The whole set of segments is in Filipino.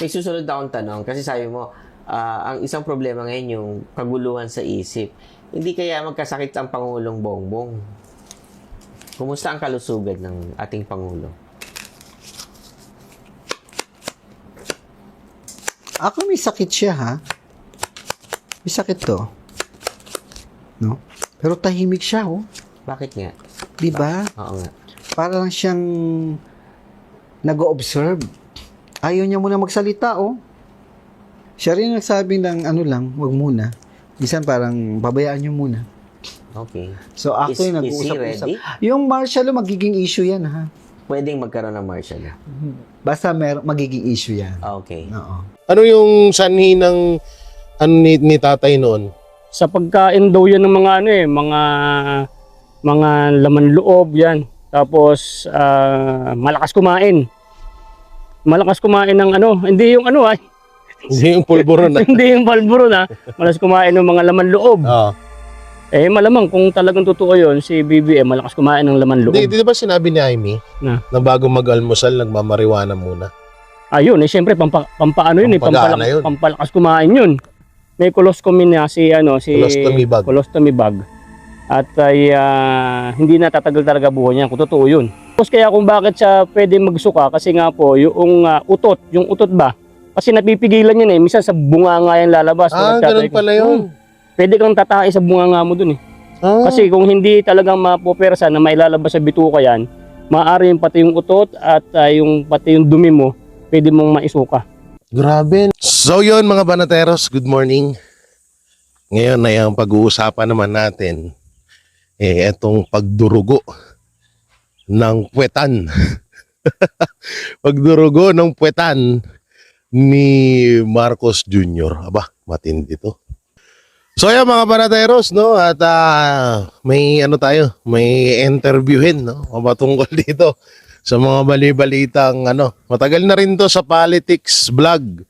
May susunod na akong tanong kasi sabi mo, ang isang problema ngayon yung kaguluhan sa isip. Hindi kaya magkasakit ang Pangulong Bongbong? Kumusta ang kalusugan ng ating Pangulo? Ako may sakit siya, ha? May sakit to. No? Pero tahimik siya, oh. Bakit nga? Di ba? Oo nga. Para lang siyang nag-observe. Ayaw niya muna magsalita, oh. Siya rin nagsabi ng ano lang, wag muna. Minsan parang babayaan niyo muna. Okay. So, ako yung Is he nag-uusap-usap. ready? Yung martial law, magiging issue yan, ha? Pwedeng magkaroon ng martial law. Basta magiging issue yan. Okay. Oo. Ano yung sanhi ng ano ni tatay noon? Sa pagkain daw yan ng mga ano mga laman loob yan. Tapos malakas kumain. Malakas kumain ng ano, hindi yung ano ay. Hindi yung pulburo na. Hindi yung palburo na. Malakas kumain ng mga laman loob. Oo. Eh malamang kung talagang totoo yun, si BBM malakas kumain ng laman loob. Di ba sinabi ni Amy Na? na bago mag-almusal, nagmamariwana muna? Ayun, eh syempre pampaano yun, Pampagana yun. pampalakas kumain yun. May coloscopy na si Colostomy bag. colostomy bag. At ay hindi natatagal talaga buhay niya kung totoo yun. Tapos kaya kung bakit siya pwede magsuka kasi nga po yung utot ba? Kasi napipigilan yun eh. Minsan sa bunganga yan lalabas. Ganun pala yun. Pwede kang tatae sa bunganga mo dun eh. Kasi kung hindi talagang mapopersa na mailalabas sa bituka yan, maaari yung pati yung utot at yung pati yung dumi mo, pwede mong maisuka. Grabe. So yun mga banateros, good morning. Ngayon ay ang pag-uusapan naman natin etong pagdurugo ng puwetan. Pagdurugo ng puwetan ni Marcos Jr. Aba, matindi to. So yan mga banateros, no? At may may interviewin, no? Patungkol dito sa mga bali-balitang matagal na rin to sa politics vlog.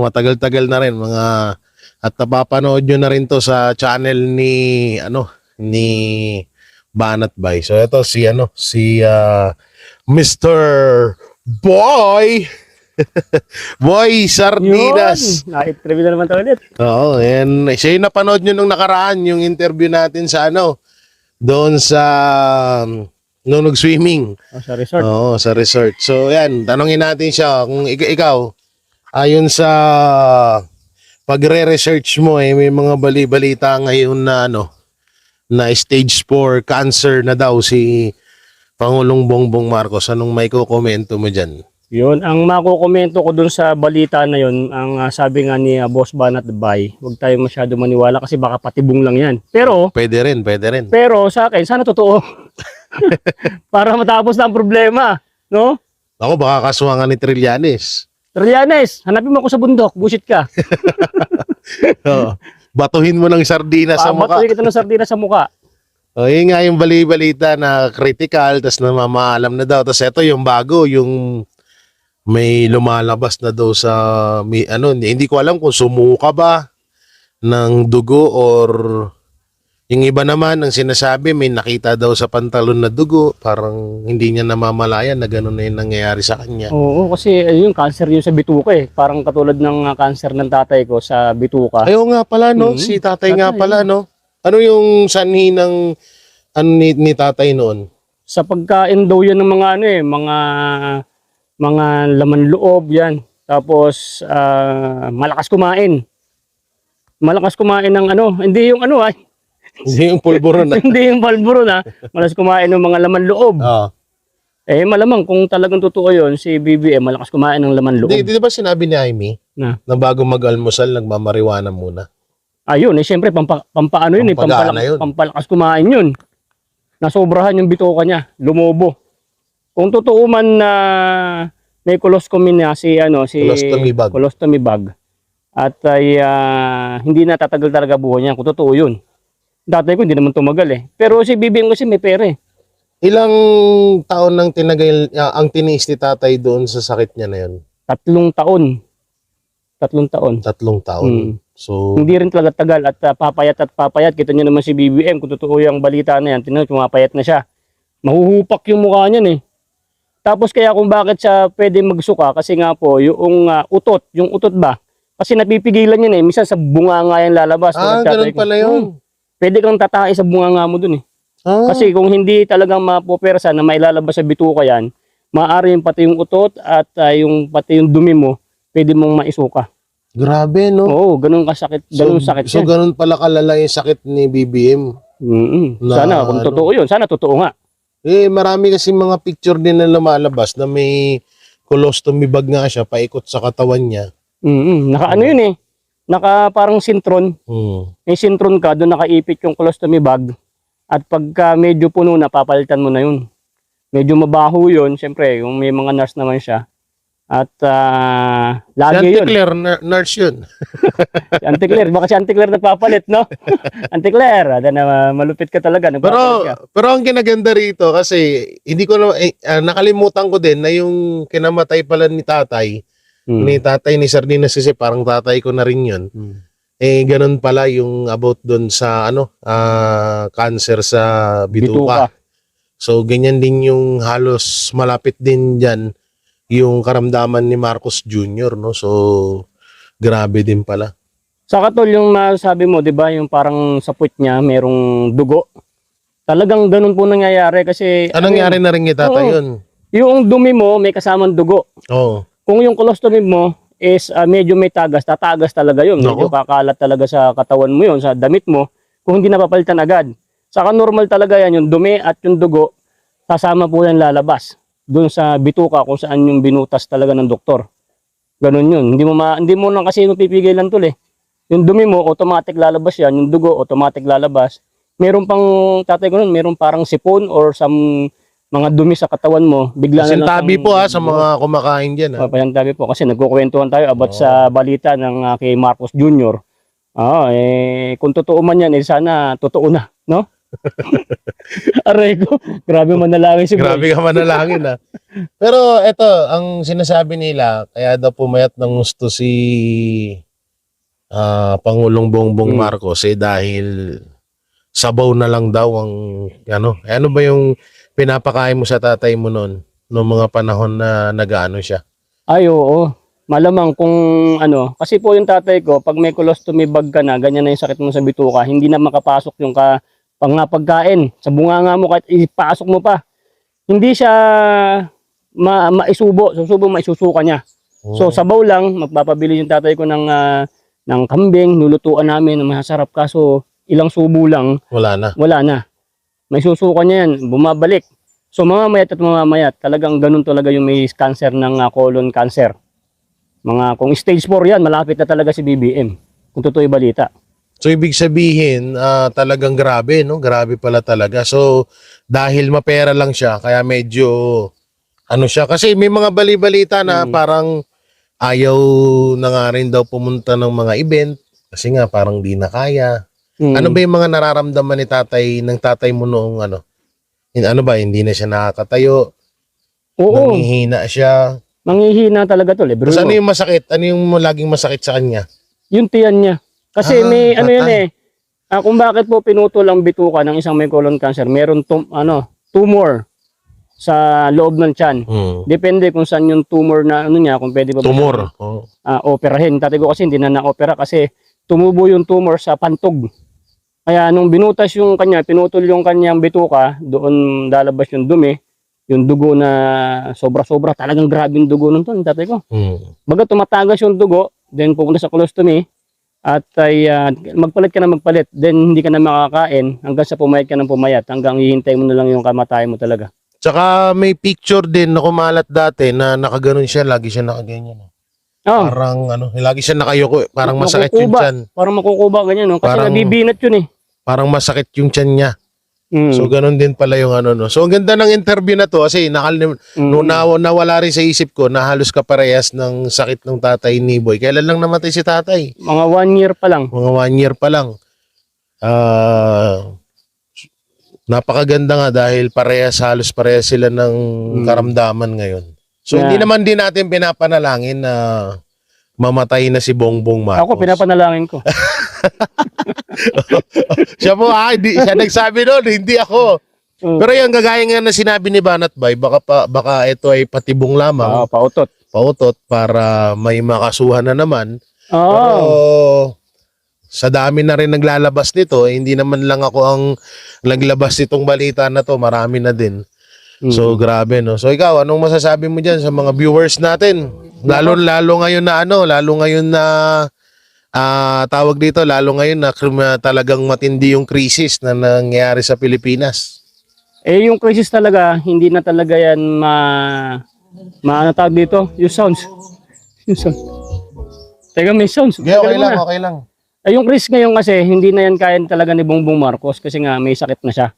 Matagal-tagal na rin at napapanood nyo na rin to sa channel ni Banat Bay. So ito si Mr. Boy Boy Sardinas. Yun! Na-interview na naman tayo ulit. Oo, and siya yung napanood nyo nung nakaraan, yung interview natin sa doon sa nung nag-swimming. Sa resort. Oo, sa resort. So, yan, tanongin natin siya kung ikaw, ayon sa pagre-research mo, may mga bali-balita ngayon na na stage 4 cancer na daw si Pangulong Bongbong Marcos. Anong may kukomento mo dyan? Yun, ang makukomento ko dun sa balita na yun, ang sabi nga ni Boss Banat Bay, huwag tayo masyado maniwala kasi baka patibong lang yan. Pero, Pwede rin. pero sa akin, sana totoo. Para matapos na ang problema, no? Ako, baka kasuhangan ni Trillanes. Trillanes, hanapin mo ako sa bundok, busit ka. Oo. Batuhin mo ng sardinas sa mukha. Pabatuhin kita ng sardina sa mukha. O, yun nga yung bali-balita na critical, tas namamaalam na daw. Tas ito yung bago, yung may lumalabas na daw sa hindi ko alam kung sumuka ba ng dugo or yung iba naman ang sinasabi may nakita daw sa pantalon na dugo, parang hindi niya namamalayan na gano'n na yung nangyayari sa kanya. Oo, kasi yung cancer yun sa bituka eh. Parang katulad ng cancer ng tatay ko sa bituka. Ayaw nga pala si tatay nga pala Ano yung sanhi ng ni tatay noon? Sa pagkain daw yan ng mga mga laman loob yan. Tapos malakas kumain. Malakas kumain ng hindi yung ay. Hindi yung pulburo na. Hindi yung palburo na. Malakas kumain ng mga laman loob. Oo. Eh malamang kung talagang totoo yun, si BBM malakas kumain ng laman loob. Di ba sinabi ni Amy Na bago mag-almusal, nagmamariwana muna? ayun, eh syempre pampaano yun, Pampagana yun. pampalakas kumain yun. Nasobrahan yung bituka niya, lumobo. Kung totoo man na may coloscopy na colostomy bag. At ay hindi natatagal talaga buhay niya kung totoo yun. Dati ko hindi naman tumagal eh. Pero si BBM kasi may pera eh. Ilang taon nang tinagal ang tiniis ni tatay doon sa sakit niya na yun? 3 taon. 3 taon. 3 taon. So, Hindi rin talaga tagal at papayat. Kita niyo naman si BBM kung totoo yung balita na yan. Tingnan, pumapayat na siya. Mahuhupak yung mukha niyan eh. Tapos kaya kung bakit siya pwede magsuka, kasi nga po, yung utot ba? Kasi napipigilan yun eh. Minsan sa bunganga yan lalabas. Ah, ganun pala yun. Pwede kang tatake sa bunganga mo dun eh. Ah, Kasi kung hindi talagang mapopersa na mailalabas sa bituka yan, maaari yung pati yung utot at yung pati yung dumi mo, pwede mong maisuka. grabe, no? Oo, ganun kasakit, ganun sakit So, yan. ganun pala kalala yung sakit ni BBM. Sana, kung totoo yun, sana totoo nga. Marami kasi mga picture din na lumalabas na may colostomy bag nga siya, paikot sa katawan niya. Naka yun eh, naka parang sintron. May sintron ka, doon nakaipit yung colostomy bag. At pagka medyo puno na, papalitan mo na yun. Medyo mabaho yun, siyempre, yung may mga nurse naman siya. At Si lagi Auntie yun. Claire, nurse yun. Si Auntie Claire, baka si Auntie Claire nagpapalit, no? Auntie Claire, malupit ka talaga, nagpapalit ka. Pero ang kinaganda rito kasi hindi ko na nakalimutan ko din na yung kinamatay pala ni tatay, ni tatay ni Sardinas kasi parang tatay ko na rin yun. Ganun pala yung about doon sa cancer sa bituka. So ganyan din yung halos malapit din diyan yung karamdaman ni Marcos Jr., no? So grabe din pala. Saka tol, yung nasabi mo, di ba, yung parang sa puwet niya, merong dugo. Talagang ganun po nangyayari kasi... Anong nangyari na rin kay tatay Oo. yun? Yung dumi mo, may kasamang dugo. Oo. Kung yung colostomy mo is medyo may tagas, tatagas talaga yun. Medyo Nako. kakalat talaga sa katawan mo yun, sa damit mo, kung hindi napapalitan agad. Saka normal talaga yan, yung dumi at yung dugo, kasama po yan lalabas. Doon sa bituka kung saan yung binutas talaga ng doktor. Ganun yun. Hindi mo lang kasi pipigilan tol eh. Yung dumi mo, automatic lalabas yan. Yung dugo, automatic lalabas. Meron pang, tatay ko nun, meron parang sipon or some mga dumi sa katawan mo. Bigla na lang Sintabi siyang po sa dugo. mga kumakain dyan. Papayantabi po kasi nagkukwentuhan tayo about sa balita ng kay Marcos Jr. Kung totoo man yan, sana totoo na, no? Aray ko, grabe manalangin si Boy. Grabe ka manalangin Pero eto, ang sinasabi nila, kaya daw pumayat ng gusto si Pangulong Bongbong Marcos dahil sabaw na lang daw ang ano ba yung pinapakain mo sa tatay mo noon noong mga panahon na nagaano siya? Ay, oo. Malamang kung kasi po yung tatay ko, pag may colostomy bag ka na, ganyan na yung sakit mo sa bituka, hindi na makapasok yung pagkain sa bunganga mo kahit ipasok mo pa. Hindi siya maisubo, maisusuka niya. So sabaw lang, magpapabili yung tatay ko ng kambing, nulutuan namin ng masasarap kaso ilang subo lang, Wala na. may susuka niya yan, bumabalik. So mamamayat, talagang ganun talaga yung may cancer ng colon cancer. Kung stage 4 yan, malapit na talaga si BBM. Kung totoo yung balita. So ibig sabihin, talagang grabe, no? Grabe pala talaga. So dahil mapera lang siya, kaya medyo siya. Kasi may mga bali-balita na parang ayaw na nga rin daw pumunta ng mga event kasi nga parang di na kaya. Ano ba yung mga nararamdaman ng tatay mo noong ano ba, hindi na siya nakakatayo? Oo, Nanghihina siya. manghihina talaga to. Tapos ano yung masakit? Ano yung laging masakit sa kanya? Yung tiyan niya. Kasi may patay. kung bakit po pinutol ang bituka ng isang may colon cancer, meron tumor sa loob ng tiyan. Depende kung saan yung tumor na niya, kung pwede pa ba Tumor. operahin. Tatay ko kasi hindi na na-opera kasi tumubo yung tumor sa pantog. Kaya nung binutas yung pinutol yung kanyang bituka, doon lalabas yung dumi, yung dugo na sobra-sobra, talagang grabe yung dugo nun to, tatay ko. Baga tumatagas yung dugo, then pupunta sa colostomy, at magpalit ka na magpalit, then hindi ka na makakain hanggang sa pumayat ka ng pumayat, hanggang hihintay mo na lang yung kamatayan mo talaga. Tsaka may picture din na kumalat dati na nakaganon siya, lagi siya nakaganyan. Parang lagi siya nakayoko, parang masakit yung tiyan. Parang makukuba ganyan, no? Kasi Parang- nabibinat yun eh. Parang masakit yung tiyan niya. So ganon din pala yung no. So ang ganda ng interview na to kasi nung nawala rin sa isip ko na halos kaparehas ng sakit ng tatay ni Boy. Kailan lang namatay si tatay? Mga 1 year pa lang. Mga 1 year pa lang. Napakaganda nga dahil halos parehas sila ng karamdaman ngayon. So hindi naman din natin pinapanalangin na mamatay na si Bongbong Marcos. Ako, pinapanalangin ko. Siya po, siya nagsabi noon, hindi ako. Pero yung gagaya nga na sinabi ni Banat Bay, baka ito ay patibong lamang, Pautot. pautot para may makasuhan na naman. Oo. Pero sa dami na rin naglalabas nito, hindi naman lang ako ang naglabas nitong balita na to, marami na din. So grabe, no. So ikaw, anong masasabi mo diyan sa mga viewers natin? Lalo ngayon na lalo ngayon na tawag dito, lalo ngayon na talagang matindi yung krisis na nangyayari sa Pilipinas. Yung crisis talaga, hindi na talaga yan ano tawag dito? Yung sounds. Yung sounds. Teka, may sounds. Okay lang, okay lang. Yung crisis ngayon kasi, hindi na yan kaya talaga ni Bongbong Marcos kasi nga may sakit na siya.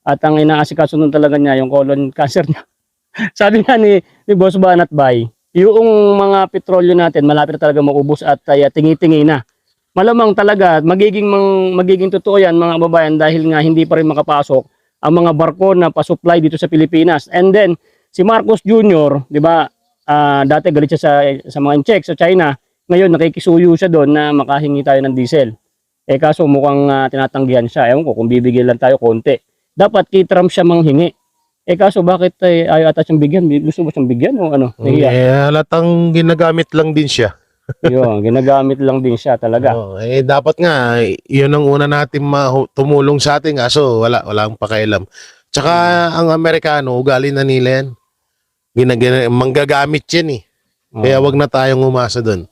At ang inaasikaso nun talaga niya, yung colon cancer niya. Sabi nga ni Boss Banat Bay, yung mga petrolyo natin, malapit na talaga maubos at tingi-tingi na. Malamang talaga, magiging totoo yan mga kababayan dahil nga hindi pa rin makapasok ang mga barko na pa-supply dito sa Pilipinas. And then, si Marcos Jr., di ba, dati galit siya sa mga incheck sa China. Ngayon, nakikisuyo siya doon na makahingi tayo ng diesel. Kaso mukhang tinatanggihan siya. Ewan ko, kung bibigyan lang tayo konti. Dapat kay Trump siya manghingi. Kaso bakit ayaw ata siyang bigyan? Gusto mo siyang bigyan o ano? Halatang ginagamit lang din siya. Yun, ginagamit lang din siya talaga. Dapat nga, yun ang una natin tumulong sa atin. Kaso walang pakialam. Tsaka ang Amerikano, ugali na nila yan. Manggagamit yan eh. Kaya wag na tayong umasa doon.